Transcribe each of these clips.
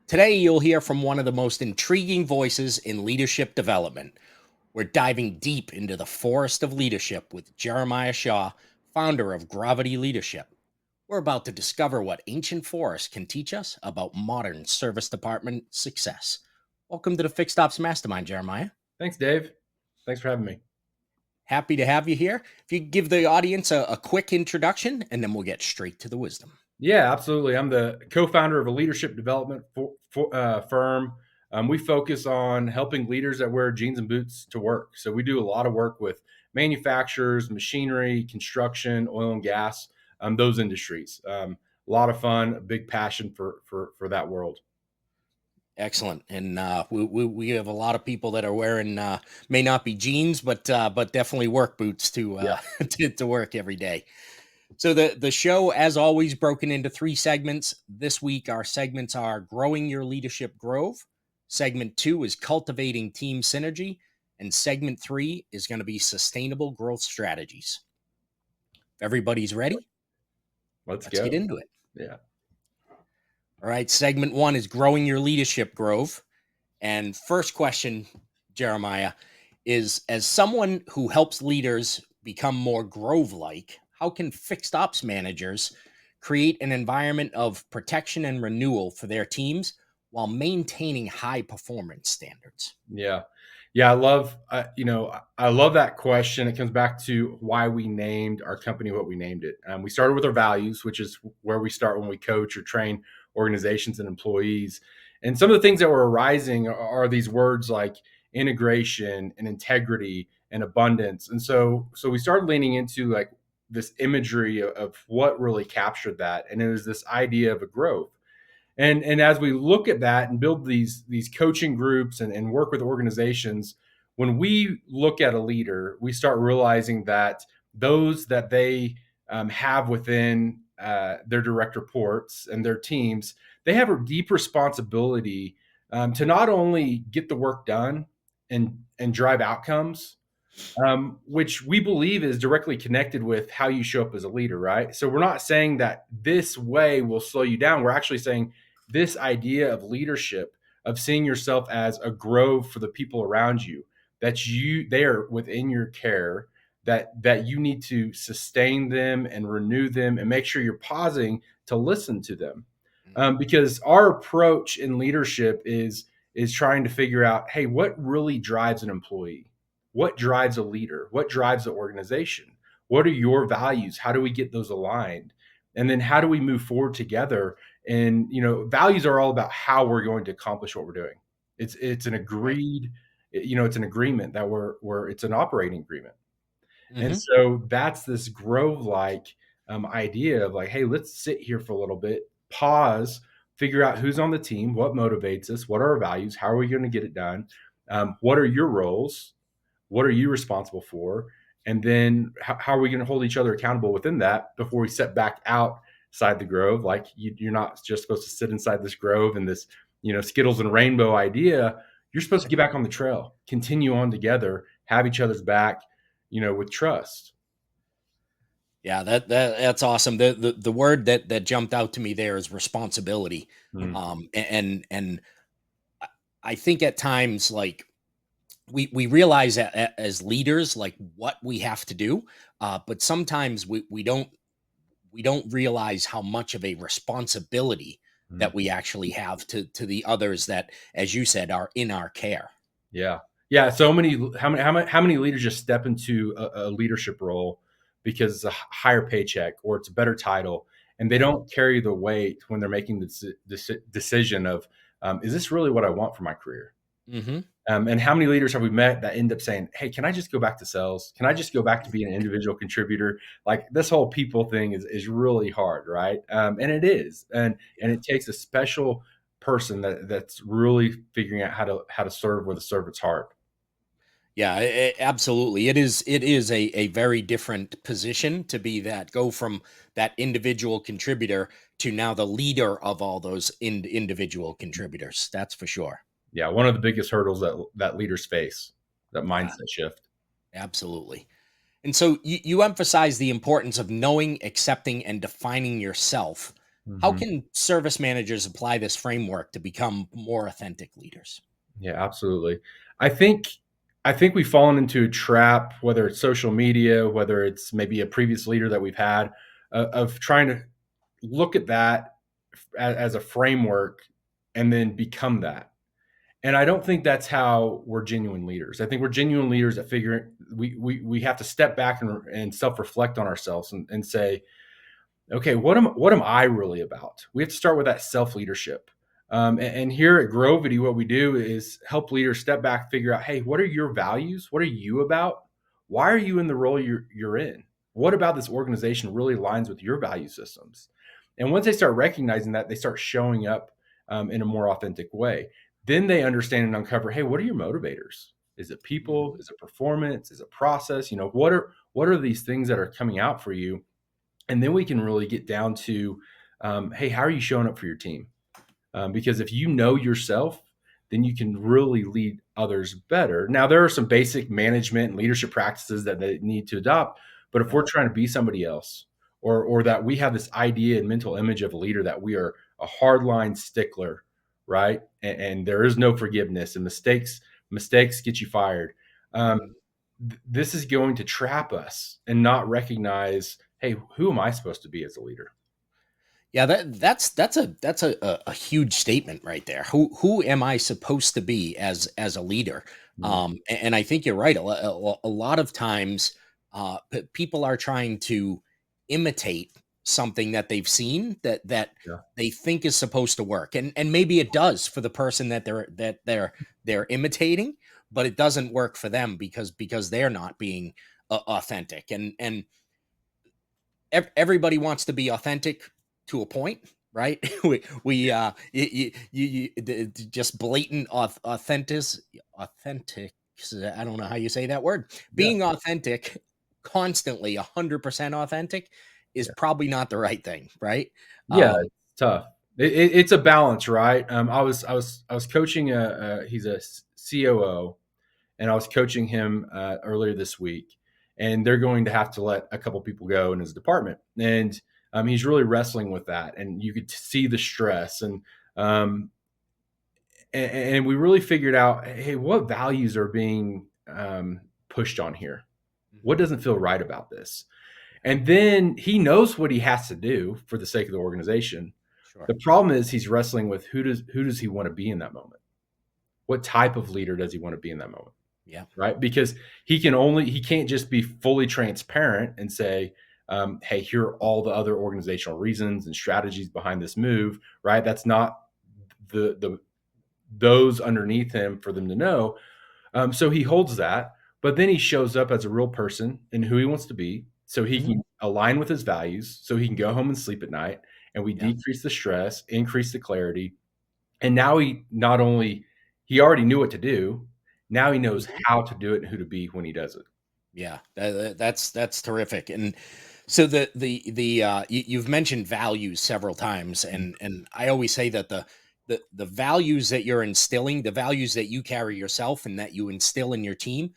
Today, you'll hear from one of the most intriguing voices in leadership development. We're diving deep into the forest of leadership with Jeremiah Shaw, founder of Grovity Leadership. We're about to discover what ancient forests can teach us about modern service department success. Welcome to the Fixed Ops Mastermind, Jeremiah. Thanks, Dave. Thanks for having me. Happy to have you here. If you could give the audience a quick introduction, and then we'll get straight to the wisdom. Yeah, absolutely. I'm the co-founder of a leadership development firm. We focus on helping leaders that wear jeans and boots to work. So we do a lot of work with manufacturers, machinery, construction, oil and gas, those industries. A lot of fun, a big passion for that world. Excellent, and we have a lot of people that are wearing may not be jeans, but definitely work boots to Yeah. to work every day. So the show, as always, broken into three segments. This week, our segments are growing your leadership grove. Segment 2 is cultivating team synergy, and segment 3 is going to be sustainable growth strategies. If everybody's ready, Let's let's get go. into it. Yeah. All right, segment 1 is growing your leadership grove. And first question, Jeremiah, is as someone who helps leaders become more grove like, how can fixed ops managers create an environment of protection and renewal for their teams while maintaining high performance standards? Yeah. Yeah, I love that question. It comes back to why we named our company what we named it. We started with our values, which is where we start when we coach or train organizations and employees. And some of the things that were arising are these words like integration and integrity and abundance. And so we started leaning into like this imagery of what really captured that. And it was this idea of a growth. And as we look at that and build these coaching groups and work with organizations, when we look at a leader, we start realizing that those that they have within their direct reports and their teams, they have a deep responsibility to not only get the work done and drive outcomes, which we believe is directly connected with how you show up as a leader, right? So we're not saying that this way will slow you down. We're actually saying this idea of leadership, of seeing yourself as a grove for the people around you, that they are within your care, that you need to sustain them and renew them and make sure you're pausing to listen to them. Because our approach in leadership is trying to figure out, hey, what really drives an employee? What drives a leader? What drives the organization? What are your values? How do we get those aligned? And then how do we move forward together? And values are all about how we're going to accomplish what we're doing. It's an Right. agreed, it's an agreement that it's an operating agreement. And Mm-hmm. so that's this grove like idea of like, hey, let's sit here for a little bit, pause, figure out who's on the team, what motivates us, what are our values, how are we going to get it done, what are your roles, what are you responsible for? And then how are we going to hold each other accountable within that before we step back outside the grove? Like you're not just supposed to sit inside this grove and this, Skittles and rainbow idea. You're supposed to get back on the trail, continue on together, have each other's back, with trust. Yeah, that's awesome. The word that jumped out to me there is responsibility. Mm. And I think at times, like, we realize as leaders like what we have to do, but sometimes we don't realize how much of a responsibility Mm. that we actually have to the others that, as you said, are in our care. Yeah. Yeah. So many, how many leaders just step into a leadership role because it's a higher paycheck or it's a better title, and they Yeah. don't carry the weight when they're making the decision of, is this really what I want for my career? Hmm. And how many leaders have we met that end up saying, hey, can I just go back to sales? Can I just go back to being an individual contributor? Like this whole people thing is really hard, right? And it is. And Yeah. it takes a special person that's really figuring out how to serve with a servant's heart. Yeah, absolutely. It is a very different position to be that go from that individual contributor to now the leader of all those individual contributors. That's for sure. Yeah, one of the biggest hurdles that leaders face, that Yeah, mindset shift. absolutely. And so you emphasize the importance of knowing, accepting, and defining yourself. How Hmm. can service managers apply this framework to become more authentic leaders? Yeah, absolutely. I think I think we've fallen into a trap, whether it's social media, whether it's maybe a previous leader that we've had, of trying to look at that as a framework and then become that. And I don't think that's how we're genuine leaders. I think we're genuine leaders that figure we have to step back and self reflect on ourselves and say, okay, what am I really about? We have to start with that self leadership. And here at Grovity, what we do is help leaders step back, figure out, hey, what are your values? What are you about? Why are you in the role you're in? What about this organization really aligns with your value systems? And once they start recognizing that, they start showing up in a more authentic way. Then they understand and uncover, hey, what are your motivators? Is it people? Mhm. Is it performance? Is it process? What are these things that are coming out for you? And then we can really get down to, hey, how are you showing up for your team? Because if you know yourself, then you can really lead others better. Now, there are some basic management and leadership practices that they need to adopt. But if Yeah. we're trying to be somebody else, or that we have this idea and mental image of a leader that we are a hardline stickler, right? And there is no forgiveness, and mistakes get you fired. Um, Mhm. this is going to trap us and not recognize, hey, who am I supposed to be as a leader? Yeah, that's a huge statement right there. Who am I supposed to be as a leader? Mhm. And I think you're right. A lot of times, people are trying to imitate something that they've seen that Yeah. they think is supposed to work, and maybe it does for the person that they're imitating, but it doesn't work for them because they're not being authentic. And everybody wants to be authentic to a point, right? We just blatant authentic. I don't know how you say that word. Yeah. Being authentic, constantly 100% authentic, is Yeah. probably not the right thing, right? Yeah, Um, it's tough. It's a balance, right? I was coaching he's a COO, and I was coaching him earlier this week, and they're going to have to let a couple people go in his department, and he's really wrestling with that, and you could see the stress, um, and we really figured out, hey, what values are being pushed on here? What mhm, doesn't feel right about this? yeah, And then he knows what he has to do for the sake of the organization. sure. The problem is he's wrestling with who does he want to be in that moment? What type of leader does he want to be in that moment? Yeah. Right? Because he can't just be fully transparent and say, hey, here are all the other organizational reasons and strategies behind this move, right? That's not the those underneath him for them to know. So he holds that, but then he shows up as a real person and who he wants to be, so he Mhm, can align with his values, so he can go home and sleep at night, and we yeah. decrease the stress, increase the clarity, and now he already knew what to do. Now he knows Mhm. how to do it and who to be when he does it. Yeah, that's terrific. And so you've mentioned values several times, Mhm. and I always say that the values that you're instilling, the values that you carry yourself and that you instill in your team,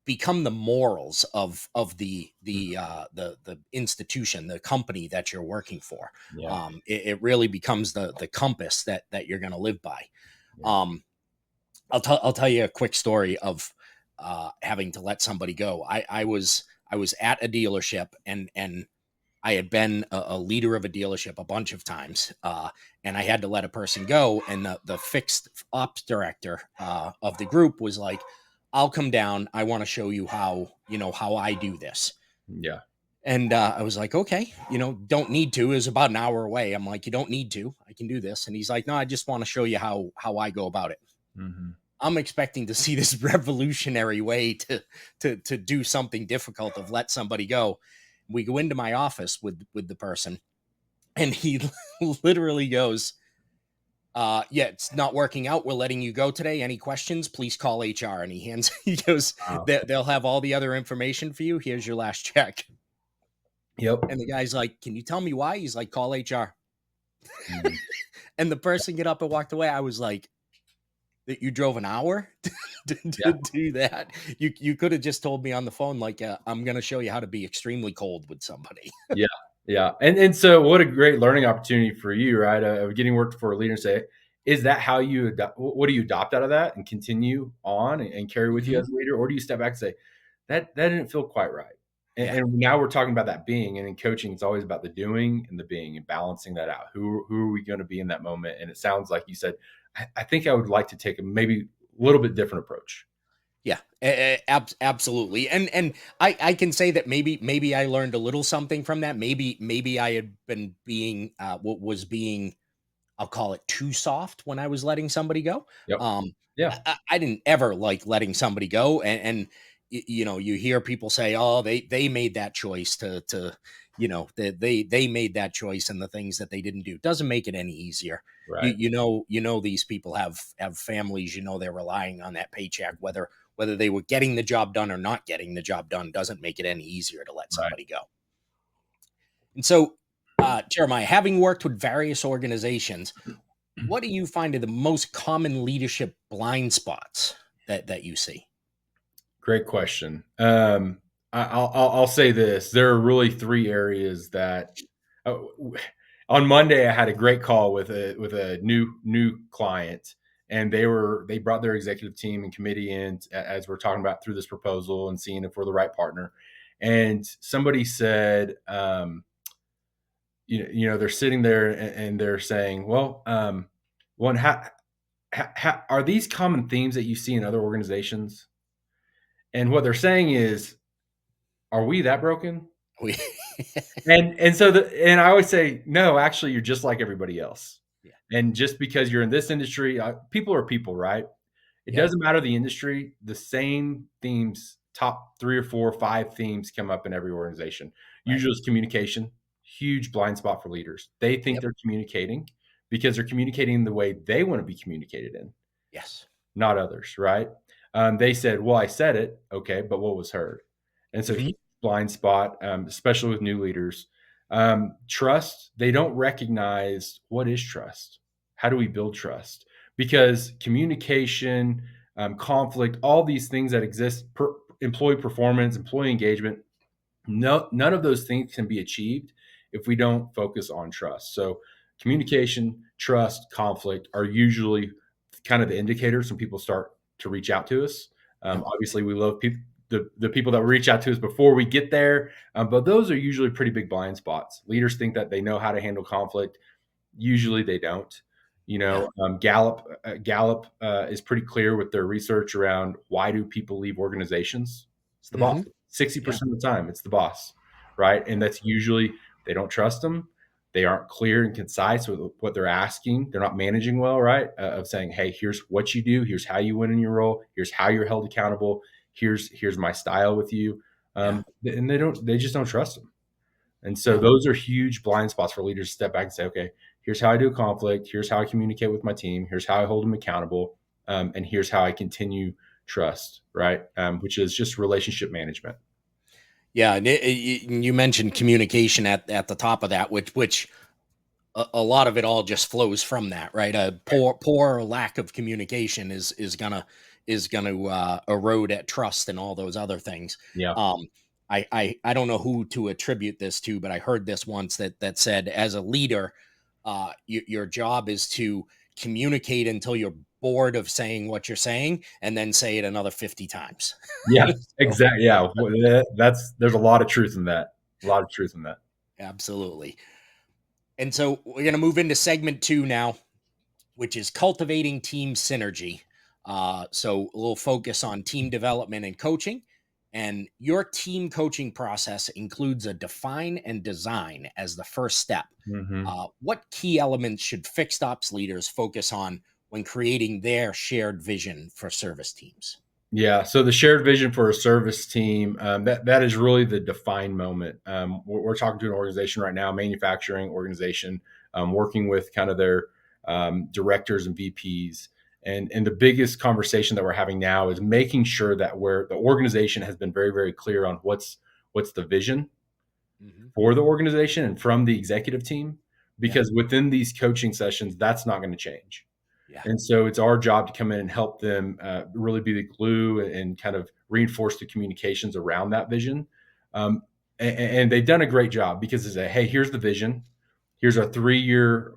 become the morals of the institution, the company that you're working for. Yeah, It really becomes the compass that you're going to live by. yeah, Um, I'll tell you a quick story of having to let somebody go. I was at a dealership, and I had been a leader of a dealership a bunch of times, and I had to let a person go. And the fixed ops director of the group was like, "I'll come down. I want to show you how I do this." yeah. And I was like, "Okay, don't need to." It was about an hour away. I'm like, "You don't need to. I can do this." And he's like, "No, I just want to show you how I go about it." Mhm. I'm expecting to see this revolutionary way to do something difficult, of let somebody go. We go into my office with the person, and he literally goes, "Yeah, it's not working out. We're letting you go today. Any questions? Please call HR." And he goes, Wow. They'll have all the other information for you. Here's your last check." Yep. And the guy's like, "Can you tell me why?" He's like, "Call HR." Mhm. And the person get up and walked away. I was like, that you drove an hour to Yeah, do that? You could have just told me on the phone, like, I'm gonna show you how to be extremely cold with somebody. yeah. Yeah, and so what a great learning opportunity for you, right? Of getting work for a leader and say, is that how you adopt? What do you adopt out of that and continue on and carry with you Hmm. as a leader, or do you step back and say that didn't feel quite right? Yeah. And now we're talking about that being, and in coaching, it's always about the doing and the being and balancing that out. Who are we going to be in that moment? And it sounds like you said, I think I would like to take a maybe a little bit different approach. Yeah, absolutely. And I can say that maybe I learned a little something from that. Maybe I had been being what was being, I'll call it, too soft when I was letting somebody go. Yep. Um, Yeah. I didn't ever like letting somebody go, and you know, you hear people say, "Oh, they made that choice to they made that choice, and the things that they didn't do doesn't make it any easier." Right. You know these people have families. You know they're relying on that paycheck, whether they were getting the job done or not getting the job done doesn't make it any easier to let Right. somebody go. And so, Jeremiah, having worked with various organizations, what do you find are the most common leadership blind spots that you see? Great question. I'll say this: there are really three areas that. Uh, on Monday, I had a great call with a new client, and they brought their executive team and committee in as we're talking about through this proposal and seeing if we're the right partner. And somebody said, they're sitting there and they're saying, well, one, are these common themes that you see in other organizations? And what they're saying is, are we that broken? We, And I always say, no, actually, you're just like everybody else. yeah, And just because you're in this industry, people are people, right? It yep, doesn't matter the industry. The same themes, top three or four, five themes come up in every organization. right, Usually, it's communication, huge blind spot for leaders. They think yep, they're communicating because they're communicating the way they want to be communicated in, yes, not others, right? They said, well, I said it, okay, but what was heard? And so, hmm, huge blind spot, especially with new leaders. Trust, they don't recognize what is trust. How do we build trust? Because communication, conflict, all these things that exist, employee performance, employee engagement, no, none of those things can be achieved if we don't focus on trust. So, communication, trust, conflict are usually kind of the indicators when people start to reach out to us. yep, Obviously, we love the people that reach out to us before we get there, but those are usually pretty big blind spots. Leaders think that they know how to handle conflict. Usually they don't. yeah, Gallup is pretty clear with their research around why do people leave organizations? It's the boss. hmm, sixty yeah, percent of the time, it's the boss, right? And that's usually they don't trust them. They aren't clear and concise with what they're asking. They're not managing well, right? Of saying, "Hey, here's what you do. Here's how you win in your role. Here's how you're held accountable. Here's my style with you." yeah, And they just don't trust them. And so yeah, those are huge blind spots for leaders to step back and say, okay, here's how I do conflict. Here's how I communicate with my team. Here's how I hold them accountable. And here's how I continue trust, right? Which is just relationship management. yeah. And you mentioned communication at the top of that, which a lot of it all just flows from that, right? A poor lack of communication is gonna erode at trust and all those other things. Yeah. Um, I don't know who to attribute this to, but I heard this once that said, as a leader, your job is to communicate until you're bored of saying what you're saying, and then say it another 50 times. Yeah. So, Exactly. Yeah. There's a lot of truth in that. A lot of truth in that. absolutely. And so we're gonna move into segment two now, which is cultivating team synergy. So a little focus on team development and coaching. And your team coaching process includes a define and design as the first step. Hmm. What key elements should fixed ops leaders focus on when creating their shared vision for service teams? Yeah, so the shared vision for a service team, that is really the defined moment. We're talking to an organization right now, manufacturing organization, working with kind of their directors and VPs, and the biggest conversation that we're having now is making sure that where the organization has been very clear on what's the vision Hmm. for the organization and from the executive team, Yeah, because within these coaching sessions, that's not going to change. yeah, And so it's our job to come in and help them really be the glue and kind of reinforce the communications around that vision. Um, and they've done a great job because they say, hey, here's the vision. Here's our 3-year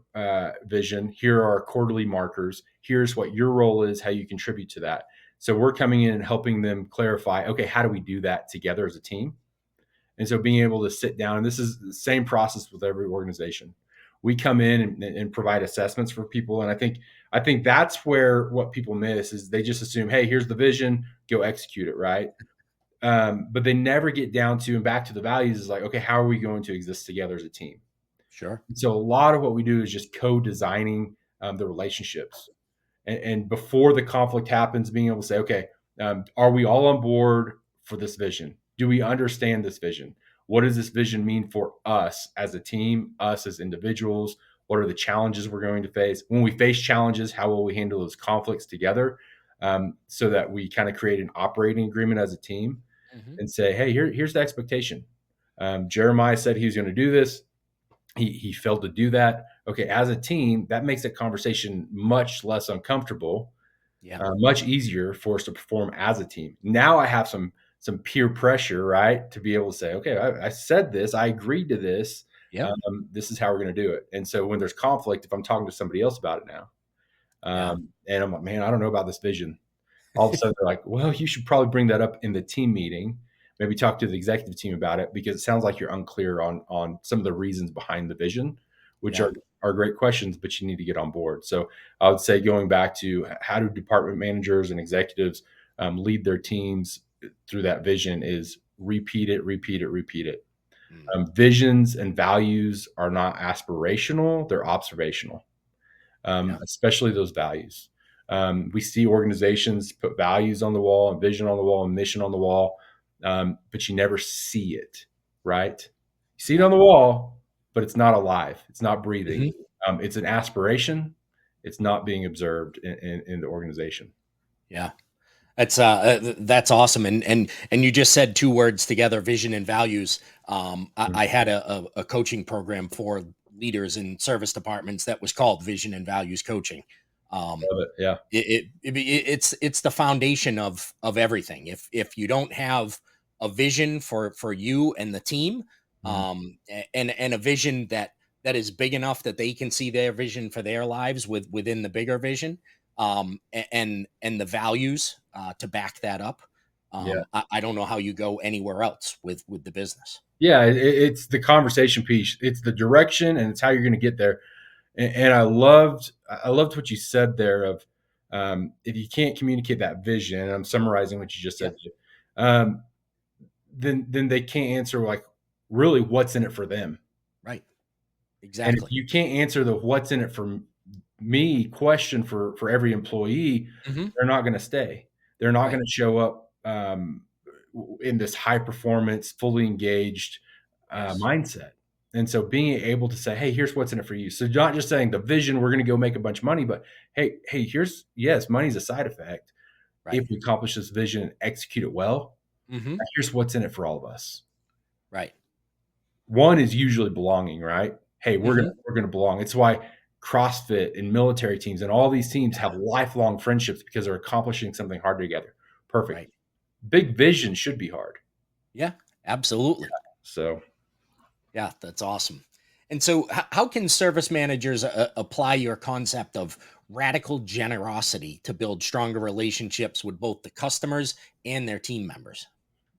vision. Here are our quarterly markers. Here's what your role is, how you contribute to that. So we're coming in and helping them clarify, okay, how do we do that together as a team? And so being able to sit down, and this is the same process with every organization. We come in and provide assessments for people. And I think that's where what people miss is they just assume, hey, here's the vision, go execute it, right? But they never get down to and back to the values is like, okay, how are we going to exist together as a team? Sure. So a lot of what we do is just co-designing the relationships, and before the conflict happens, being able to say, okay, are we all on board for this vision? Do we understand this vision? What does this vision mean for us as a team, us as individuals? What are the challenges we're going to face? When we face challenges, how will we handle those conflicts together? So that we kind of create an operating agreement as a team Hmm. and say, hey, here's the expectation. Jeremiah said he was going to do this. He failed to do that. Okay, as a team, that makes the conversation much less uncomfortable, Yeah. much easier for us to perform as a team. Now I have some peer pressure, right, to be able to say, okay, I said this, I agreed to this. Yep. This is how we're going to do it. And so when there's conflict, if I'm talking to somebody else about it now, Yeah. and I'm like, man, I don't know about this vision, all of a sudden they're like, well, you should probably bring that up in the team meeting. Maybe talk to the executive team about it because it sounds like you're unclear on some of the reasons behind the vision, which Yeah. are great questions, but you need to get on board. So I would say going back to how do department managers and executives lead their teams through that vision is repeat it, repeat it, repeat it. Mm. Visions and values are not aspirational; they're observational, Yeah. especially those values. We see organizations put values on the wall and vision on the wall and mission on the wall, but you never see it, right? You see it Yeah. on the wall, but it's not alive. It's not breathing. Hmm. It's an aspiration. It's not being observed in the organization. Yeah. That's awesome, and you just said two words together: vision and values. Mm, I had a coaching program for leaders in service departments that was called Vision and Values Coaching. Um, love it. Yeah. it's the foundation of everything. If you don't have a vision for you and the team, Mm, and a vision that is big enough that they can see their vision for their lives within the bigger vision, and the values to back that up, yeah. I don't know how you go anywhere else with the business. Yeah. It's the conversation piece. It's the direction, and it's how you're going to get there. And I loved what you said there of if you can't communicate that vision, and I'm summarizing what you just Yeah. said, um, then they can't answer like really what's in it for them. Right. And if Exactly. you can't answer the what's in it for me question for every employee, Hmm. they're not going to stay. They're not Right. going to show up in this high performance, fully engaged Yes. mindset. And so being able to say, hey, here's what's in it for you. So not just saying the vision, we're going to go make a bunch of money, but hey, here's yes, money's a side effect. If Right. we accomplish this vision and execute it well, Hmm. here's what's in it for all of us. Right. One is usually belonging, right? Hey, we're gonna Hmm. we're gonna belong. It's why CrossFit and military teams and all these teams have Yeah. lifelong friendships because they're accomplishing something hard together. Perfect. Right. Big vision should be hard. Yeah. Absolutely. So Yeah, that's awesome. And so, how can service managers apply your concept of radical generosity to build stronger relationships with both the customers and their team members?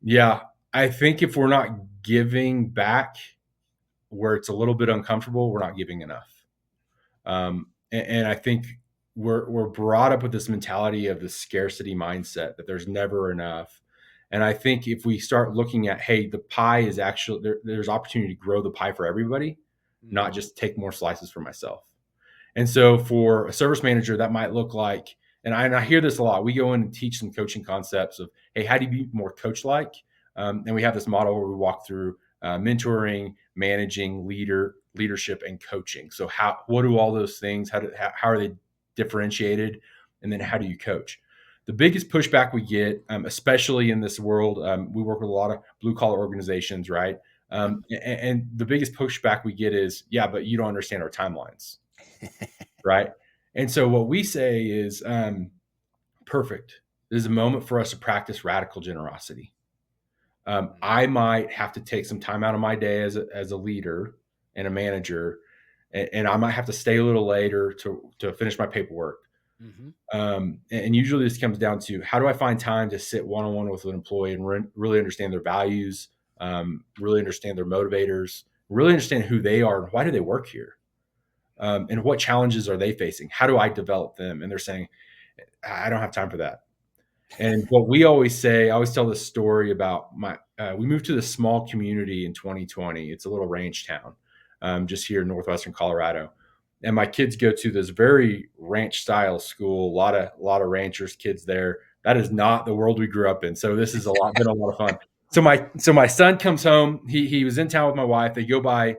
yeah, I think if we're not giving back where it's a little bit uncomfortable, we're not giving enough. And I think we're brought up with this mentality of the scarcity mindset that there's never enough. And I think if we start looking at, hey, the pie is actually there's opportunity to grow the pie for everybody, not Mm, just take more slices for myself. And so for a service manager, that might look like, and I hear this a lot. We go in and teach some coaching concepts of, hey, how do you be more coach like? And we have this model where we walk through mentoring, managing, leadership, and coaching. So what do all those things? How are they differentiated? And then how do you coach? The biggest pushback we get, especially in this world, we work with a lot of blue collar organizations, right? yep. And the biggest pushback we get is, yeah, but you don't understand our timelines, right? And so what we say is, perfect. This is a moment for us to practice radical generosity. Mhm. I might have to take some time out of my day as a leader and a manager, and I might have to stay a little later to finish my paperwork. Mhm. And usually this comes down to how do I find time to sit one on one with an employee and really understand their values, really understand their motivators, really understand who they are and why do they work here, and what challenges are they facing? How do I develop them? And they're saying, I don't have time for that. And what we always say, I always tell this story about we moved to this small community in 2020. It's a little ranch town, just here in northwestern Colorado. And my kids go to this very ranch style school. A lot of ranchers kids there. That is not the world we grew up in. So this is been a lot of fun. So my son comes home. He was in town with my wife. They go by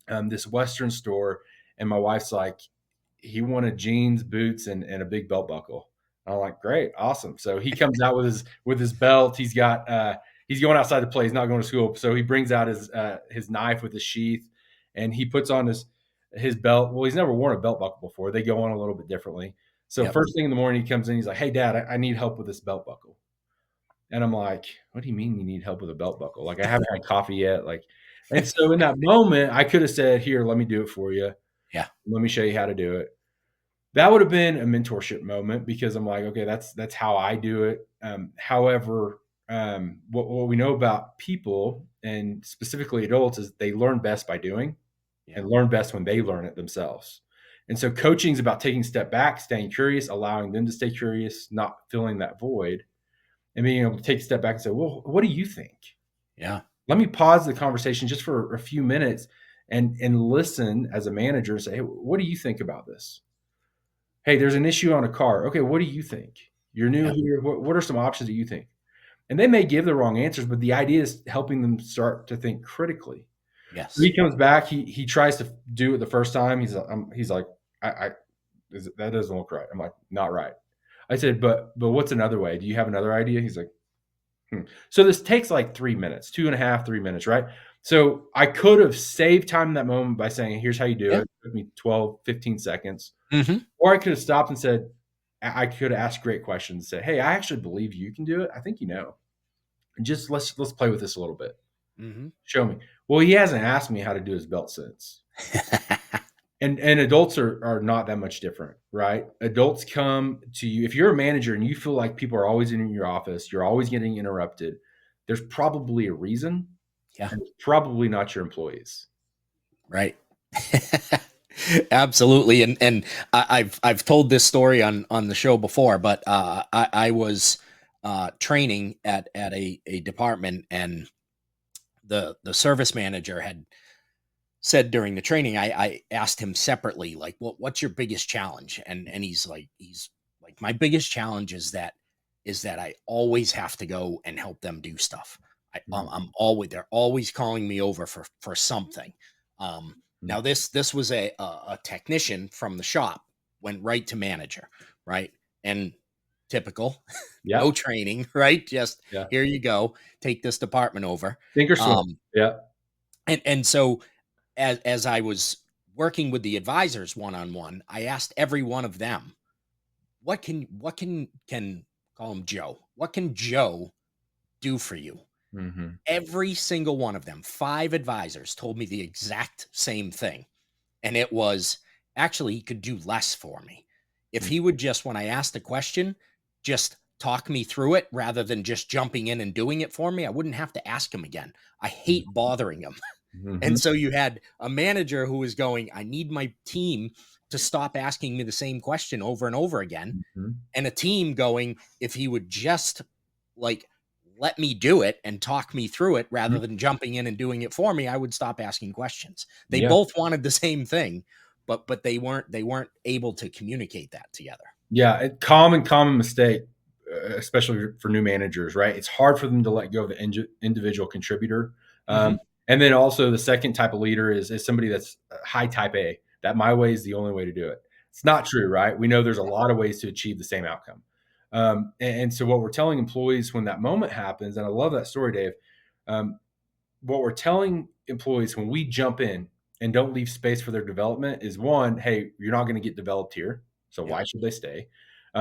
this Western store, and my wife's like, he wanted jeans, boots, and a big belt buckle. I'm like, great, awesome. So he comes out with his belt. He's going outside to play. He's not going to school. So he brings out his knife with his sheath, and he puts on his belt. Well, he's never worn a belt buckle before. They go on a little bit differently. So Yep. first thing in the morning, he comes in. He's like, "Hey, Dad, I need help with this belt buckle." And I'm like, "What do you mean you need help with a belt buckle? Like I haven't had coffee yet." Like, and so in that moment, I could have said, "Here, let me do it for you. Yeah. Let me show you how to do it." That would have been a mentorship moment because I'm like, okay, that's how I do it. However, what we know about people and specifically adults is they learn best by doing Yeah. and learn best when they learn it themselves. And so coaching is about taking a step back, staying curious, allowing them to stay curious, not filling that void, and being able to take a step back and say, well, what do you think? Yeah. Let me pause the conversation just for a few minutes and listen as a manager and say, hey, what do you think about this? Hey, there's an issue on a car. Okay, what do you think? You're new Yeah. here. What are some options that you think? And they may give the wrong answers, but the idea is helping them start to think critically. So Yes. he comes back. He tries to do it the first time. He's like, that doesn't look right. I'm like, not right. I said, but what's another way? Do you have another idea? He's like, hmm. So this takes like 3 minutes, 2.5, 3 minutes, right? So I could have saved time in that moment by saying, here's how you do it. Yeah. It took me 12, 15 seconds. Mhm. Or I could have stopped and said, I could have asked great questions. Say, hey, I actually believe you can do it. I think you know. And just let's play with this a little bit. Mhm. Show me. Well, he hasn't asked me how to do his belt since. And adults are not that much different, right? Adults come to you if you're a manager and you feel like people are always in your office, you're always getting interrupted. There's probably a reason, Yeah. and it's probably not your employees. Right. Absolutely. And I've told this story on the show before, but I was training at a department, and the service manager had said during the training, I asked him separately, like, what's your biggest challenge? And he's like, my biggest challenge is that I always have to go and help them do stuff. I'm always they're always calling me over for something. Um, Mhm. Now this was a technician from the shop, went right to manager, right? And typical, Yeah, no training, right? Just yeah. here you go, take this department over. Think or swim. Um, Yeah. and so as I was working with the advisors one on one, I asked every one of them, what can call him Joe? What can Joe do for you? Hmm. Every single one of them, 5 advisors told me the exact same thing. And it was, actually, he could do less for me. If he would just, when I asked a question, just talk me through it rather than just jumping in and doing it for me, I wouldn't have to ask him again. I hate bothering him. And Hmm. so you had a manager who was going, I need my team to stop asking me the same question over and over again. Hmm. And a team going, if he would just like let me do it and talk me through it rather than jumping in and doing it for me, I would stop asking questions. They Yeah. both wanted the same thing, but they weren't able to communicate that together. Yeah, common mistake, especially for new managers, right? It's hard for them to let go of the individual contributor. Um, Hmm. and then also the second type of leader is somebody that's high type A. That my way is the only way to do it. It's not true, right? We know there's a lot of ways to achieve the same outcome. And so what we're telling employees when that moment happens, and I love that story, Dave. Um, what we're telling employees when we jump in and don't leave space for their development is one, hey, you're not going to get developed here. So Yep. why should they stay?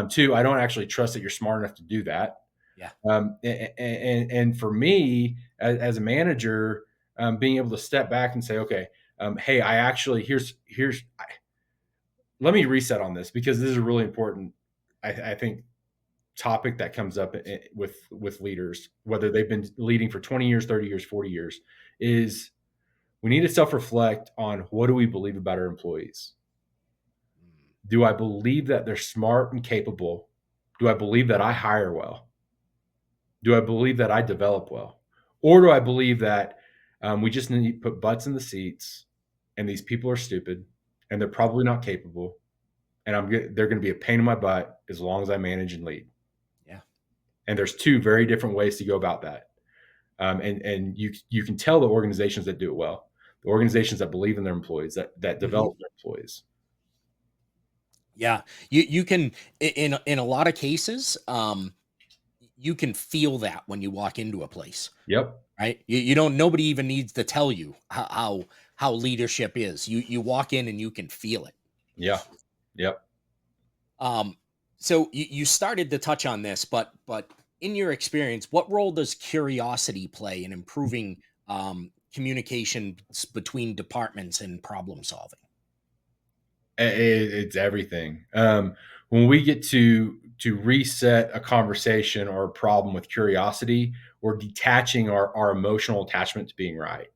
Two, I don't actually trust that you're smart enough to do that. Yeah. And for me, as a manager, being able to step back and say, okay, hey, I actually here's let me reset on this because this is a really important, I think, topic that comes up with leaders, whether they've been leading for 20 years, 30 years, 40 years, is we need to self reflect on what do we believe about our employees. Mm. Do I believe that they're smart and capable? Do I believe that I hire well? Do I believe that I develop well? Or do I believe that we just need to put butts in the seats and these people are stupid and they're probably not capable and they're going to be a pain in my butt as long as I manage and lead? Yeah. And there's two very different ways to go about that. And you can tell the organizations that do it well, the organizations that believe in their employees, that Mhm. develop their employees. Yeah. You can in a lot of cases, you can feel that when you walk into a place, Yep. right? You don't nobody even needs to tell you how leadership is. You walk in and you can feel it. Yeah. Yep. Um, so you started to touch on this, but in your experience, what role does curiosity play in improving communication between departments and problem solving? It's everything. When we get to reset a conversation or a problem with curiosity, we're detaching our emotional attachment to being right.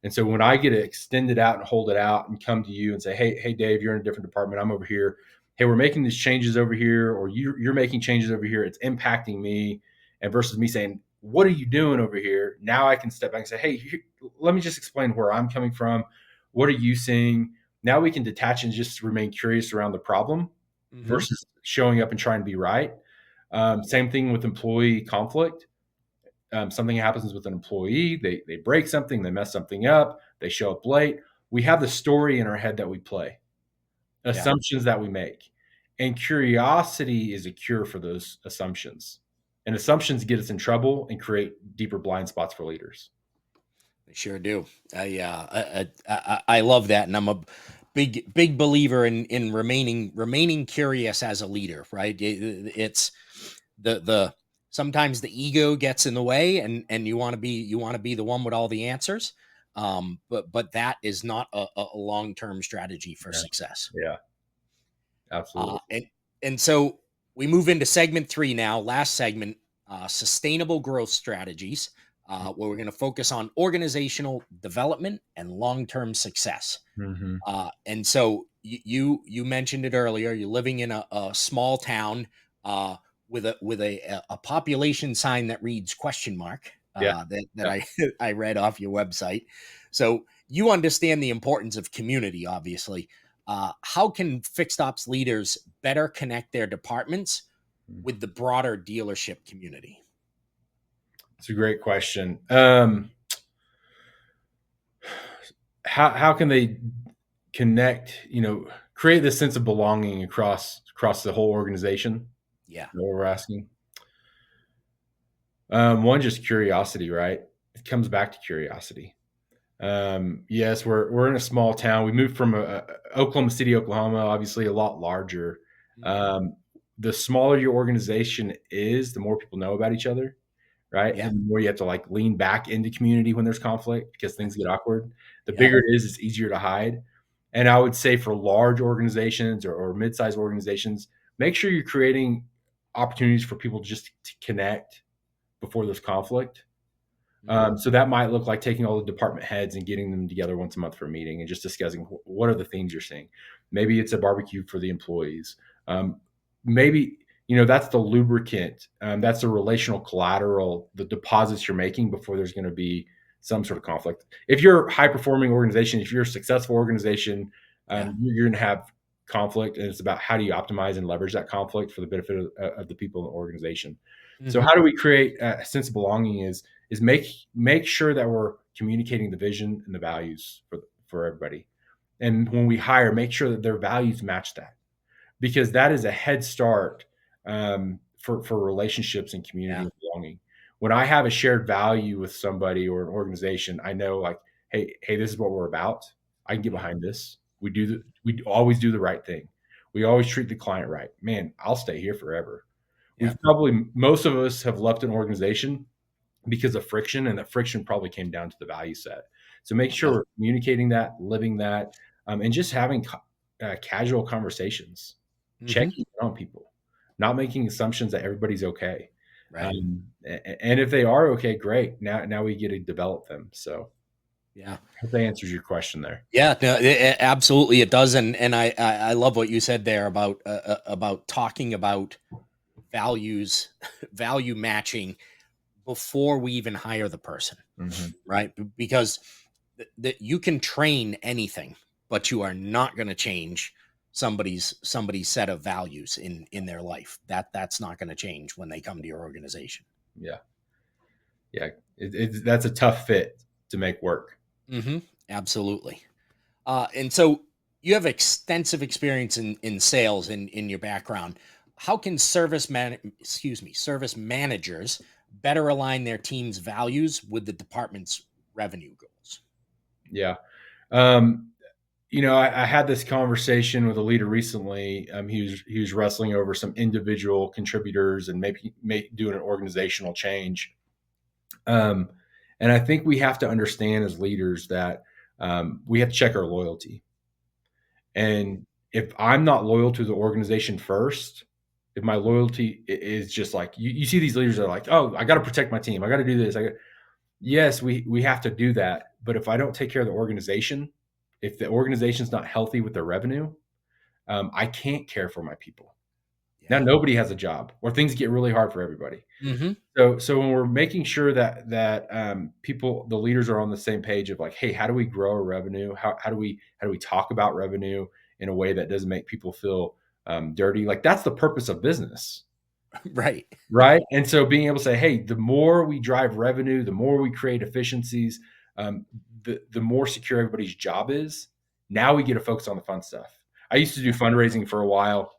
And so when I get to extend it out and hold it out and come to you and say, hey, Dave, you're in a different department. I'm over here. Hey, we're making these changes over here, or you're making changes over here. It's impacting me. And versus me saying, what are you doing over here? Now I can step back and say, hey, let me just explain where I'm coming from. What are you seeing? Now we can detach and just remain curious around the problem Hmm. versus showing up and trying to be right. Same thing with employee conflict. Something happens with an employee, they break something, they mess something up, they show up late. We have the story in our head that we play, Yeah. assumptions that we make. And curiosity is a cure for those assumptions. And assumptions get us in trouble and create deeper blind spots for leaders. They sure do. I love that, and I'm a big believer in remaining curious as a leader. Right? It's the sometimes the ego gets in the way, and you want to be the one with all the answers. But that is not a long term strategy for Yeah. success. Yeah, Uh, absolutely. and and so we move into segment three now. Last segment, sustainable growth strategies, where we're going to focus on organizational development and long term success. Mm-hmm. And so you mentioned it earlier. You're living in a small town uh, with a population sign that reads question mark. Yeah. That Yep. I I read off your website. So you understand the importance of community, obviously. How can fixed ops leaders better connect their departments with the broader dealership community? It's a great question. How can they connect? Create this sense of belonging across the whole organization. Yeah, What we're asking. One, just curiosity, right? It comes back to curiosity. Yes, we're in a small town. We moved from Oklahoma City, Oklahoma, obviously a lot larger. hmm, Um, the smaller your organization is, the more people know about each other, right? yeah, And the more you have to like lean back into community when there's conflict because things get awkward. The yeah, bigger it is, it's easier to hide. And I would say for large organizations or mid-sized organizations, make sure you're creating opportunities for people just to connect before there's conflict. hmm, So that might look like taking all the department heads and getting them together once a month for a meeting and just discussing what are the themes you're seeing. Maybe it's a barbecue for the employees. Um, maybe that's the lubricant. That's the relational collateral, the deposits you're making before there's going to be some sort of conflict. If you're a high performing organization, if you're a successful organization, yeah, you're going to have conflict, and it's about how do you optimize and leverage that conflict for the benefit of the people in the organization. So hmm, how do we create a sense of belonging? Is make sure that we're communicating the vision and the values for everybody. And when we hire, make sure that their values match that because that is a head start for relationships and community yeah, and belonging. When I have a shared value with somebody or an organization, I know like, hey, this is what we're about. I can get hmm, behind this. We always do the right thing. We always treat the client right. Man, I'll stay here forever. Yeah. most of us have left an organization because of friction, and that friction probably came down to the value set. So make sure Yeah. we're communicating that, living that, and just having casual conversations, Hmm. checking in on people, not making assumptions that everybody's okay. Right. And if they are okay, great. Now we get to develop them. So Yeah. I hope that answers your question there. Yeah, no, absolutely it does, and I love what you said there about talking about values, value matching before we even hire the person, Hmm. right? Because you can train anything, but you are not going to change somebody's set of values in their life. That's not going to change when they come to your organization. Yeah, yeah. That's a tough fit to make work. Hmm. Absolutely. And so you have extensive experience in sales in your background. How can service managers better align their team's values with the department's revenue goals? Yeah. Um, I had this conversation with a leader recently. He was wrestling over some individual contributors and maybe doing an organizational change. Um, and I think we have to understand as leaders that we have to check our loyalty. And if I'm not loyal to the organization first, if my loyalty is just like you see these leaders that are like, oh, I got to protect my team, I got to do this. Yes, we have to do that. But if I don't take care of the organization, if the organization's not healthy with their revenue, I can't care for my people. Now Yeah. nobody has a job, or things get really hard for everybody. Hmm. So when we're making sure that people, the leaders, are on the same page of like, hey, how do we grow our revenue? How do we talk about revenue in a way that doesn't make people feel dirty? Like that's the purpose of business. Right. Right. And so being able to say, hey, the more we drive revenue, the more we create efficiencies, um, the more secure everybody's job is. Now we get to focus on the fun stuff. I used to do Yeah. fundraising for a while,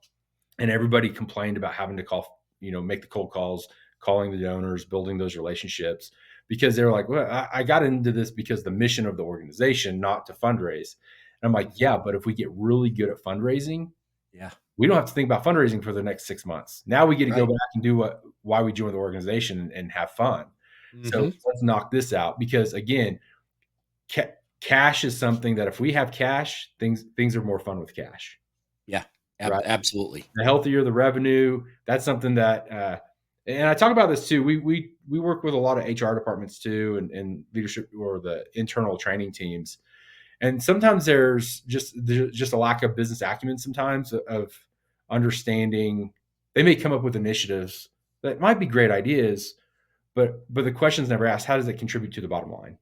and everybody complained about having to make the cold calls, calling the donors, building those relationships, because they were like, well, I got into this because the mission of the organization, not to fundraise. And I'm like, Mhm. yeah, but if we get really good at fundraising, Yeah. we don't have to think about fundraising for the next 6 months. Now we get to go Right. back and do why we joined the organization and have fun. So Hmm. let's knock this out because again, cash is something that if we have cash, things are more fun with cash, Yeah. right? Absolutely. The healthier the revenue, that's something that, and I talk about this too. We work with a lot of HR departments too, and leadership or the internal training teams. And sometimes there's just a lack of business acumen sometimes of understanding. They may come up with initiatives that might be great ideas, but the question's never asked, how does it contribute to the bottom line?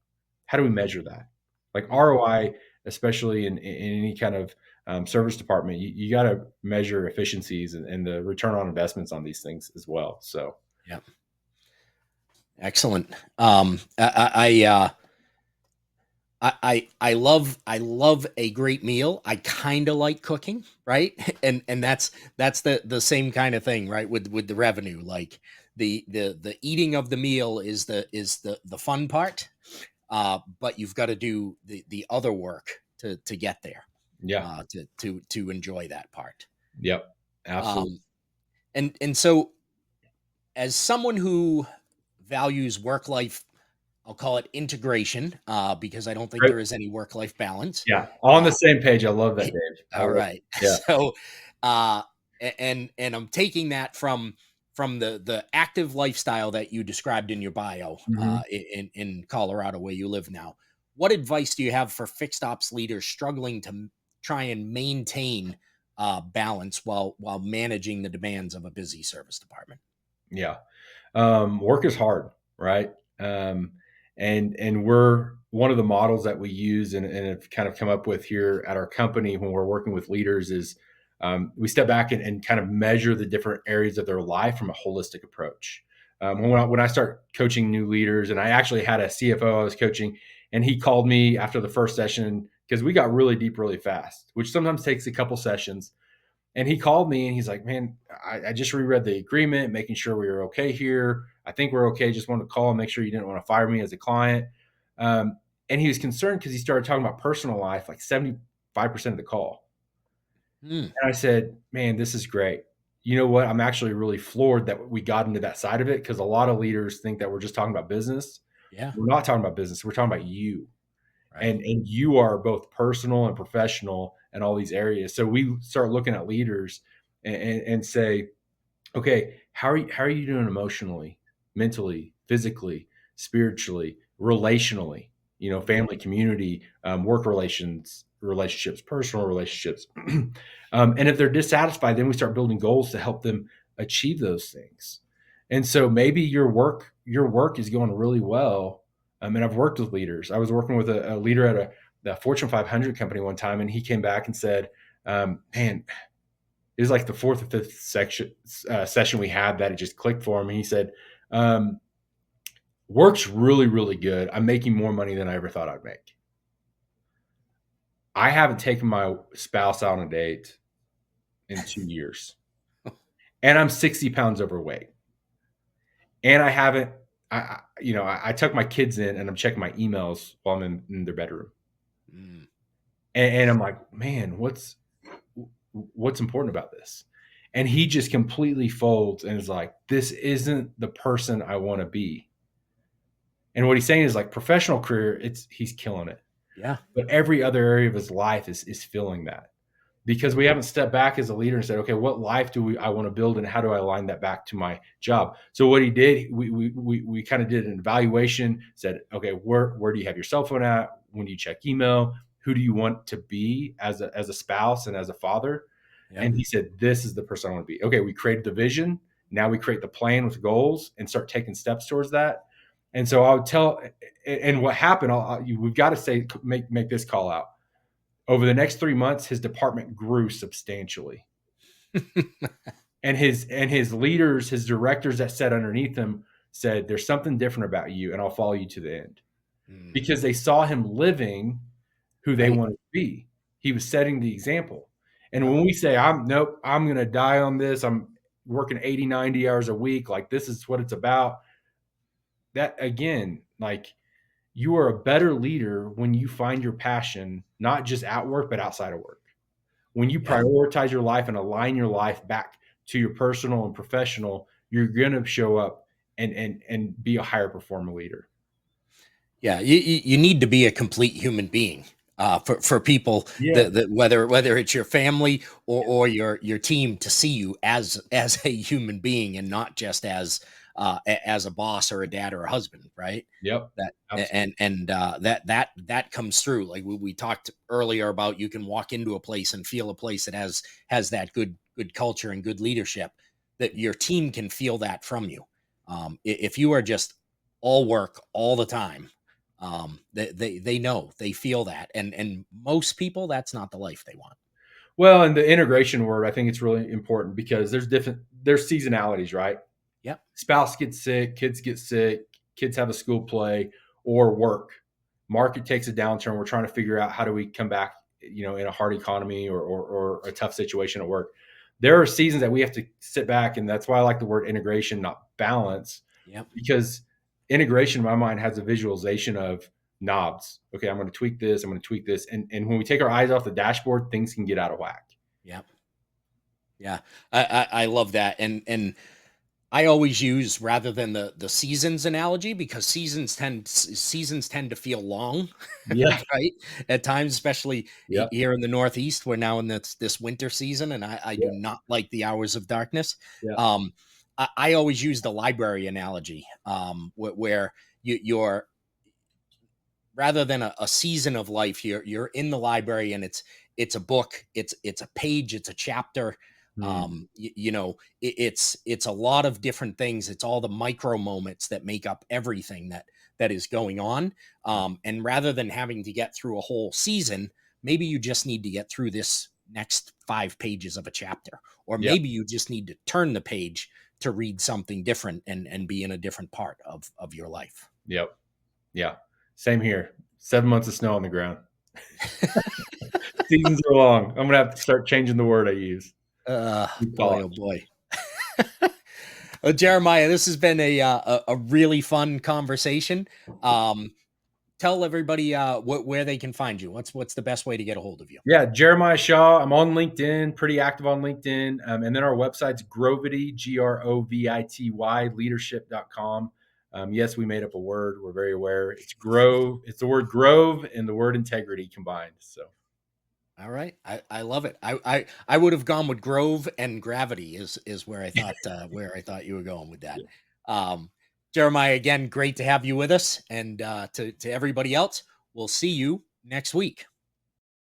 How do we Mhm. measure that? Like Mhm. ROI, especially in any kind of service department, you got to measure efficiencies and the return on investments on these things as well. So Yeah. Excellent. I love a great meal. I kind of like cooking, right? And that's the same kind of thing, right? With the revenue, like the eating of the meal is the fun part, but you've got to do the other work to get there, yeah, to enjoy that part. yep, absolutely. Um, and so as someone who values work life, I'll call it integration, because I don't think Great. there is any work life balance. Yeah, on the Uh, same page. I love that, Dave. I all love right, it. Yeah. so and I'm taking that from the active lifestyle that you described in your bio, Mhm. in Colorado where you live now. What advice do you have for fixed ops leaders struggling to try and maintain balance while managing the demands of a busy service department? Yeah. Work is hard, right? Um, and we're one of the models that we use and have kind of come up with here at our company when we're working with leaders is we step back and kind of measure the different areas of their life from a holistic approach. When I start coaching new leaders, and I actually had a CFO I was coaching, and he called me after the first session because we got really deep really fast, which sometimes takes a couple sessions. And he called me and he's like, man, I just reread the agreement, making sure we were okay here. I think we're okay. Just wanted to call and make sure you didn't want to fire me as a client. Um, and he was concerned because he started talking about personal life, like 75% of the call. Hmm. And I said, man, this is great. you know what? I'm actually really floored that we got into that side of it because a lot of leaders think that we're just talking about business. Yeah. We're not talking about business. We're talking about you, Right. and you are both personal and professional in all these areas. So we start looking at leaders and say, okay, how are you doing emotionally, mentally, physically, spiritually, relationally? Mhm. Family, community, work relationships, personal relationships. And if they're dissatisfied, then we start building goals to help them achieve those things. And so maybe your work is going really well. And I've worked with leaders. I was working with a leader at the Fortune 500 company one time, and he came back and said, "Man, it was like the fourth or fifth session we had that it just clicked for him. And he said, um, "Work's really, really good. I'm making more money than I ever thought I'd make. I haven't taken my spouse out on a date in 2 years, and I'm 60 pounds overweight, and I haven't. I took my kids in, and I'm checking my emails while I'm in their bedroom, Mm. and I'm like, man, what's important about this?" And he just completely folds and is like, "This isn't the person I want to be." And what he's saying is like professional career, he's killing it. Yeah. But every other area of his life is feeling that. Because we haven't stepped back as a leader and said, okay, what life do I want to build and how do I align that back to my job? So what he did, we kind of did an evaluation, said, okay, where do you have your cell phone at? When do you check email? Who do you want to be as a spouse and as a father? Yep. And he said, this is the person I want to be. Okay, we created the vision. Now we create the plan with goals and start taking steps towards that. And so I would tell, and what happened, we've got to say, make this call out. Over the next 3 months, his department grew substantially. And his leaders, his directors that sat underneath him said, there's something different about you, and I'll follow you to the end. Mm. Because they saw him living who they Right. wanted to be. He was setting the example. And Yep. when we say, I'm going to die on this, I'm working 80, 90 hours a week, like this is what it's about. That again, like you are a better leader when you find your passion, not just at work, but outside of work. When you Yeah. prioritize your life and align your life back to your personal and professional, you're going to show up and be a higher performer leader. Yeah, you need to be a complete human being for people Yeah. that whether it's your family or your team to see you as a human being and not just as a boss or a dad or a husband, right? Yep. That Absolutely. that comes through. Like we talked earlier about, you can walk into a place and feel a place that has that good culture and good leadership. That your team can feel that from you. If you are just all work all the time, they know, they feel that, and most people, that's not the life they want. Well, and the integration word, I think it's really important because there's seasonalities, right? Yep. Spouse gets sick, kids get sick, kids have a school play or work. Market takes a downturn. We're trying to figure out how do we come back, in a hard economy or a tough situation at work. There are seasons that we have to sit back, and that's why I like the word integration, not balance, Yep. because integration in my mind has a visualization of knobs. Okay, I'm going to tweak this, I'm going to tweak this. And when we take our eyes off the dashboard, things can get out of whack. Yep. Yeah. I love that. And I always use, rather than the seasons analogy, because seasons tend to feel long, Yeah. right? At times, especially Yeah. here in the Northeast, we're now in this winter season, and I do Yeah. not like the hours of darkness. Yeah. Um, I always use the library analogy, where you're, rather than a season of life, you're in the library, and it's a book, it's a page, it's a chapter. Mm. It's a lot of different things. It's all the micro moments that make up everything that is going on. And rather than having to get through a whole season, maybe you just need to get through this next 5 pages of a chapter, or Yeah. maybe you just need to turn the page to read something different and be in a different part of your life. Yep. Yeah. Same here. 7 months of snow on the ground. Seasons are long. I'm gonna have to start changing the word I use. Good call Boy, oh boy. Jeremiah, this has been a really fun conversation. Um, tell everybody where they can find you. What's the best way to get a hold of you? Yeah, Jeremiah Shaw. I'm on LinkedIn, pretty active on LinkedIn. And then our website's Grovity, Grovity, leadership.com. Yes, we made up a word. We're very aware. It's Grove. It's the word Grove and the word integrity combined. So, All right. I love it. I would have gone with Grove and Gravity is where I thought you were going with that. yeah. Um, Jeremiah, again, great to have you with us. And to everybody else, we'll see you next week.